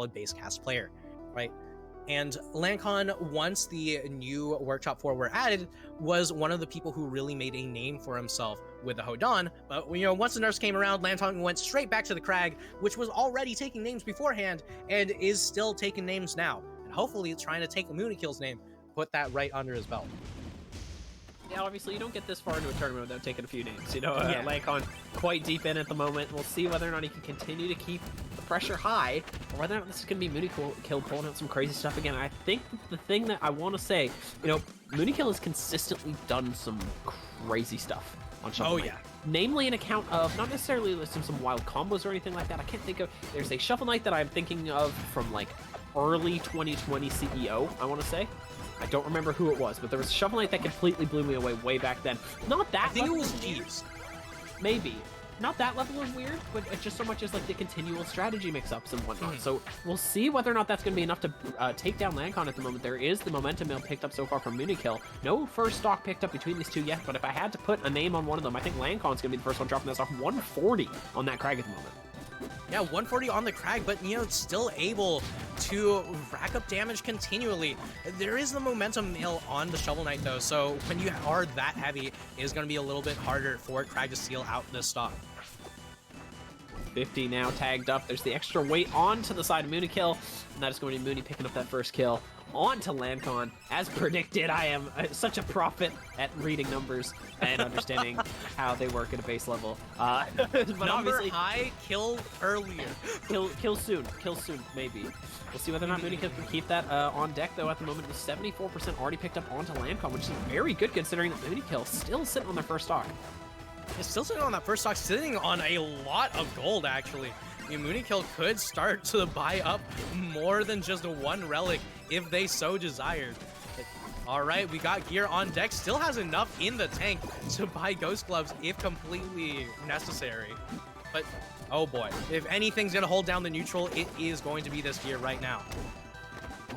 solid base cast player, right? And Landkon, once the new Workshop 4 were added, was one of the people who really made a name for himself with the Hodan. But, once the nerfs came around, Landkon went straight back to the Kragg, which was already taking names beforehand, and is still taking names now. And hopefully it's trying to take the moonikill's name, put that right under his belt. Yeah, obviously you don't get this far into a tournament without taking a few names. Landkon quite deep in at the moment. We'll see whether or not he can continue to keep the pressure high, or whether or not this is going to be moonnikill pulling out some crazy stuff again. I think the thing that I want to say, moonnikill has consistently done some crazy stuff on Shovel Knight. Yeah. Namely, an account of not necessarily listing some wild combos or anything like that. I can't think of. There's a Shovel Knight that I'm thinking of from like early 2020 CEO, I want to say. I don't remember who it was, but there was a Shovel Knight that completely blew me away way back then. Not that. I think it was Jeeves. Maybe. Not that level of weird, but it's just so much as like the continual strategy mix-ups and whatnot. So we'll see whether or not that's going to be enough to take down Landkon at the moment. There is the momentum mill picked up so far from moonnikill. No first stock picked up between these two yet, but if I had to put a name on one of them, I think Landkon's going to be the first one dropping that stock. 140 on that Kragg at the moment. Yeah, 140 on the Kragg, but still able to rack up damage continually. There is the momentum mill on the Shovel Knight though, so when you are that heavy, it is going to be a little bit harder for Kragg to seal out this stock. 50 now tagged up. There's the extra weight onto the side of moonnikill, and that is going to be Mooney picking up that first kill onto Landkon. As predicted, I am such a prophet at reading numbers and understanding how they work at a base level. But Number obviously, high, kill earlier. Kill soon, maybe. We'll see whether or not moonnikill can keep that on deck, though. At the moment, with 74% already picked up onto Landkon, which is very good considering that moonnikill still sitting on their first stock. It's still sitting on that first stock, sitting on a lot of gold, actually. moonnikill could start to buy up more than just one relic if they so desired. All right, we got gear on deck. Still has enough in the tank to buy Ghost Gloves if completely necessary. But, oh boy, if anything's going to hold down the neutral, it is going to be this gear right now.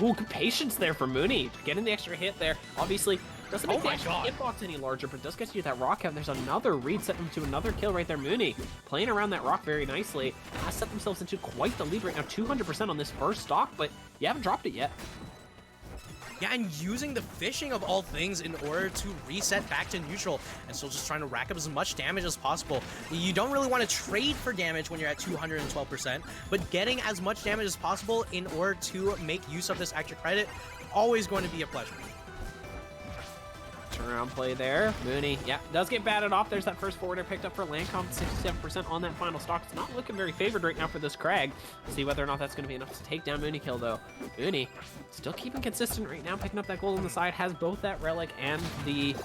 Ooh, good patience there for Mooney. Getting the extra hit there. Obviously, doesn't make the extra God. hitbox any larger, but does get you that rock out. There's another read, setting them to another kill right there. Mooney playing around that rock very nicely. Has set themselves into quite the lead right now. 200% on this first stock, but you haven't dropped it yet. Yeah, and using the fishing of all things in order to reset back to neutral, and still just trying to rack up as much damage as possible. You don't really want to trade for damage when you're at 212%, but getting as much damage as possible in order to make use of this extra credit, always going to be a pleasure. Turnaround play there. Mooney, yeah, does get batted off. There's that first forwarder picked up for Landkon, 67% on that final stock. It's not looking very favored right now for this Kragg. See whether or not that's going to be enough to take down moonnikill, though. Mooney still keeping consistent right now, picking up that gold on the side, has both that relic and the...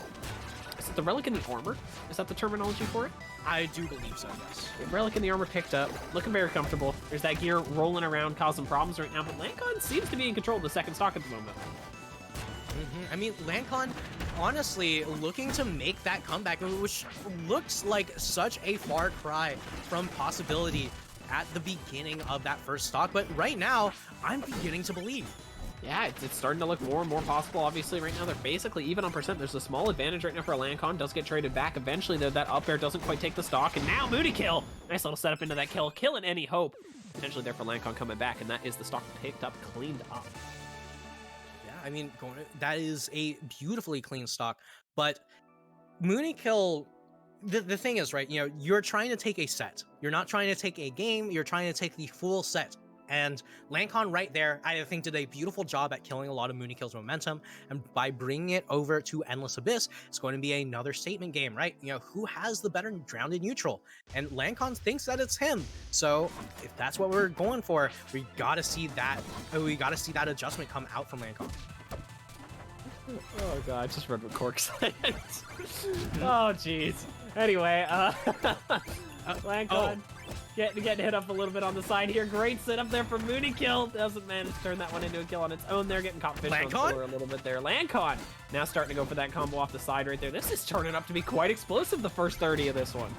Is it the relic in the armor? Is that the terminology for it? I do believe so, yes. The relic in the armor picked up, looking very comfortable. There's that gear rolling around, causing problems right now, but Landkon seems to be in control of the second stock at the moment. I mean, Landkon, honestly, looking to make that comeback, which looks like such a far cry from possibility at the beginning of that first stock, but right now, I'm beginning to believe. Yeah, it's starting to look more and more possible. Obviously, right now, they're basically even on percent. There's a small advantage right now for Landkon. Does get traded back eventually, though. That up air doesn't quite take the stock, and now moonnikill! Nice little setup into that kill, killing any hope. Potentially there for Landkon coming back, and that is the stock picked up, cleaned up. I mean, that is a beautifully clean stock, but moonnikill, the thing is, right, you're trying to take a set. You're not trying to take a game, you're trying to take the full set. And Landkon right there, I think, did a beautiful job at killing a lot of moonikill's momentum, and by bringing it over to Endless Abyss, it's going to be another statement game, right? Who has the better grounded neutral? And Landkon thinks that it's him. So if that's what we're going for, we gotta see that. We gotta see that adjustment come out from Landkon. Oh god, I just read what Cork said. Oh jeez. Anyway, Landkon getting hit up a little bit on the side here. Great setup there for moonnikill. Doesn't manage to turn that one into a kill on its own there. Getting caught fish on the floor a little bit there. Landkon now starting to go for that combo off the side right there. This is turning up to be quite explosive, the first 30 of this one.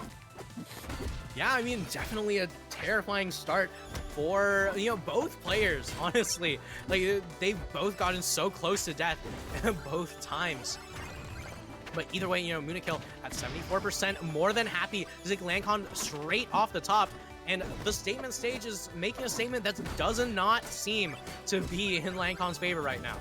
Yeah, I mean, definitely a terrifying start for, both players, honestly. Like, they've both gotten so close to death both times. But either way, moonnikill at 74%, more than happy to take Landkon straight off the top. And the statement stage is making a statement that does not seem to be in Landkon's favor right now.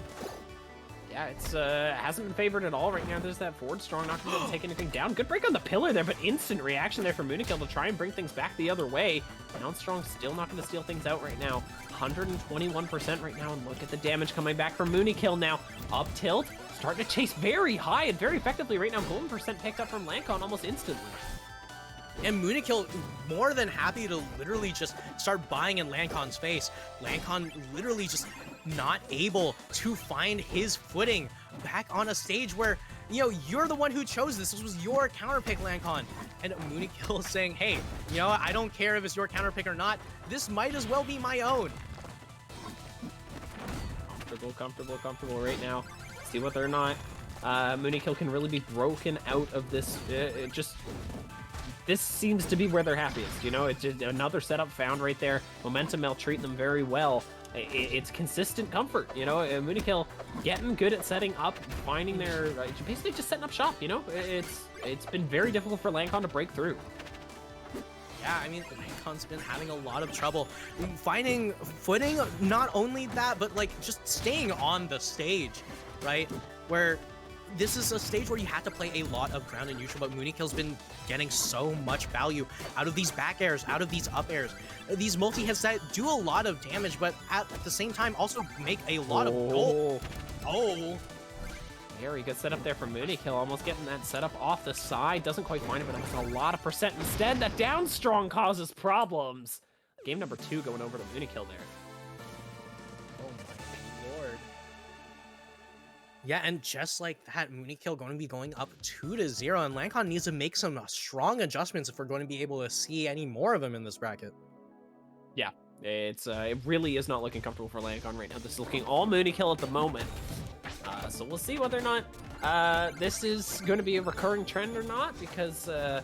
Yeah, it's hasn't been favored at all right now. There's that forward strong, not going to take anything down. Good break on the pillar there, but instant reaction there from moonnikill to try and bring things back the other way. Down strong still not going to steal things out right now. 121% right now, and look at the damage coming back from moonnikill now. Up tilt, starting to chase very high and very effectively right now. Golden percent picked up from Landkon almost instantly. And moonnikill more than happy to literally just start buying in Landkon's face. Landkon literally just not able to find his footing back on a stage where, you know, you're the one who chose this. This was your counter pick, Landkon. And moonnikill is saying, hey, you know, I don't care if it's your counter pick or not. This might as well be my own. Comfortable right now. See whether or not moonnikill can really be broken out of this. This seems to be where they're happiest, you know? It's just another setup found right there. Momentum maltreating them very well. It's consistent comfort, you know? moonnikill getting good at setting up, finding their... basically just setting up shop, you know? It's been very difficult for Landkon to break through. Yeah, I mean, Landkon's been having a lot of trouble finding footing. Not only that, but like just staying on the stage, right? Where this is a stage where you have to play a lot of ground and neutral, but mooonnikill's been getting so much value out of these back airs, out of these up airs. These multi-hits that do a lot of damage, but at the same time also make a lot of gold. Oh. Very good setup there from moonnikill, almost getting that setup off the side. Doesn't quite find it, but that's a lot of percent. Instead, that down strong causes problems. Game number 2 going over to moonnikill there. Oh my lord. Yeah, and just like that, moonnikill going to be going up 2-0, and Landkon needs to make some strong adjustments if we're going to be able to see any more of him in this bracket. Yeah, it really is not looking comfortable for Landkon right now. This is looking all moonnikill at the moment. So we'll see whether or not this is going to be a recurring trend or not, because I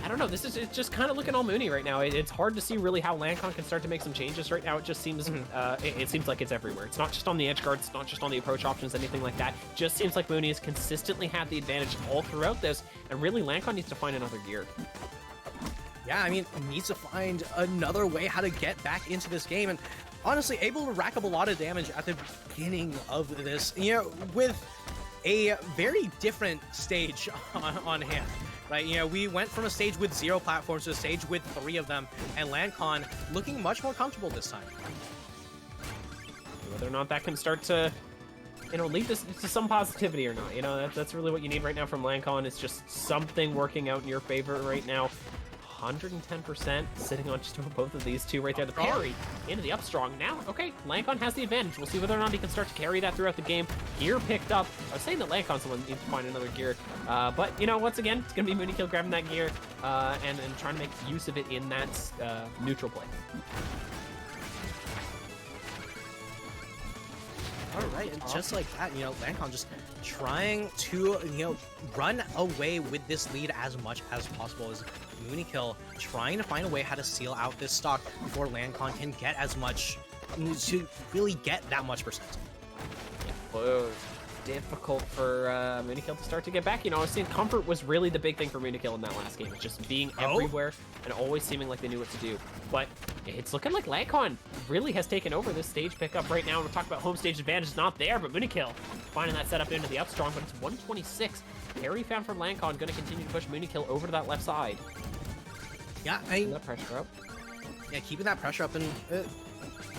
don't know. It's just kind of looking all moony right now. It's hard to see really how Landkon can start to make some changes right now. It just seems it seems like it's everywhere. It's not just on the edge guards. It's not just on the approach options, anything like that. Just seems like Mooney has consistently had the advantage all throughout this, and really Landkon needs to find another gear. Yeah, I mean, needs to find another way how to get back into this game, and honestly, able to rack up a lot of damage at the beginning of this, you know, with a very different stage on hand. Right, you know, we went from a stage with 0 platforms to a stage with 3 of them, and Landkon looking much more comfortable this time. Whether or not that can start to, you know, lead this to some positivity or not, you know, that's really what you need right now from Landkon. It's just something working out in your favor right now. 110% sitting on just over both of these two right there. The parry into the up strong. Now, okay, Landkon has the advantage. We'll see whether or not he can start to carry that throughout the game. Gear picked up. I was saying that Landkon's the one that needs to find another gear. But, you know, once again, it's going to be moonnikill grabbing that gear and trying to make use of it in that neutral play. All right, and just like that, you know, Landkon just trying to, you know, run away with this lead as much as possible. As moonnikill trying to find a way how to seal out this stock before Landkon can get as much, to really get that much percent. Yeah, difficult for moonnikill to start to get back. You know, I was saying comfort was really the big thing for moonnikill in that last game. It's just being everywhere and always seeming like they knew what to do. But it's looking like Landkon really has taken over this stage pickup right now. We're talking about home stage advantage is not there, but moonnikill finding that setup into the up strong, but it's 126. Parry found from Landkon, going to continue to push moonnikill over to that left side. Yeah, keeping that pressure up. Yeah, keeping that pressure up, and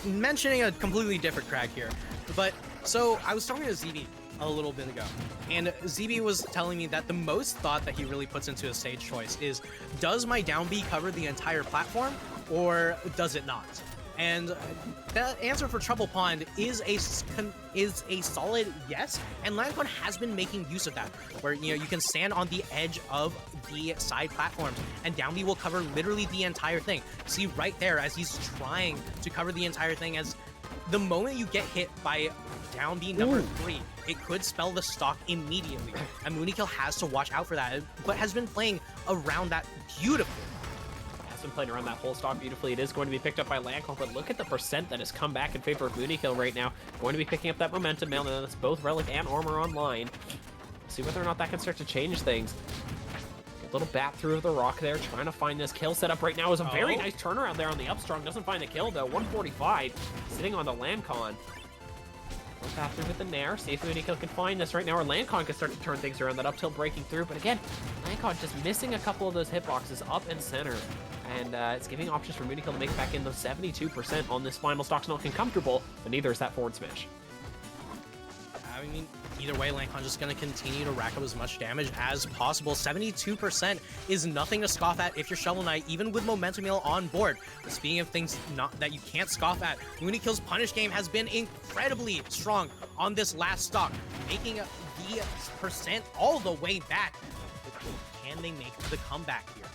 mentioning a completely different Kragg here. But so I was talking to ZB a little bit ago, and ZB was telling me that the most thought that he really puts into a stage choice is, does my down B cover the entire platform, or does it not? And that answer for Trouble Pond is a solid yes, and Landkon has been making use of that, where, you know, you can stand on the edge of the side platforms, and down B will cover literally the entire thing. See right there as he's trying to cover the entire thing, as the moment you get hit by down B number 3, it could spell the stock immediately, and moonnikill has to watch out for that, but has been playing around that beautifully. Been playing around that whole stock beautifully. It is going to be picked up by Landkon, but look at the percent that has come back in favor of moonnikill right now. Going to be picking up that momentum now that it's both relic and armor online. See whether or not that can start to change things. Little bat through of the rock there, trying to find this kill setup right now. Is a very nice turnaround there on the upstrong. Doesn't find the kill though. 145 sitting on the Landkon. Goes back through with the Nair. See if moonnikill can find this right now, or Landkon can start to turn things around. That up tilt breaking through, but again, Landkon just missing a couple of those hitboxes up and center. And it's giving options for moonnikill to make it back in. The 72% on this final stock's not looking comfortable, but neither is that forward smash. I mean, either way, Landkon just going to continue to rack up as much damage as possible. 72% is nothing to scoff at if you're Shovel Knight, even with Momentum Mill on board. But speaking of things that you can't scoff at, moonikill's punish game has been incredibly strong on this last stock, making the percent all the way back. But can they make the comeback here?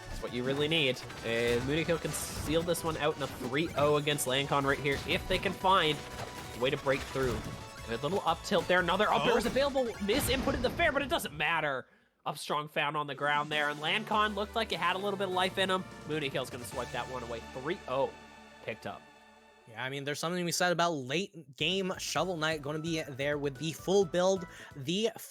That's what you really need. moonnikill can seal this one out in a 3-0 against Landkon right here if they can find a way to break through. Good little up tilt there. Another up air is available. Miss input in the fair, but it doesn't matter. Up strong found on the ground there, and Landkon looked like it had a little bit of life in him. moonikill's going to swipe that one away. 3-0 picked up. Yeah, I mean, there's something we said about late game Shovel Knight going to be there with the full build, the full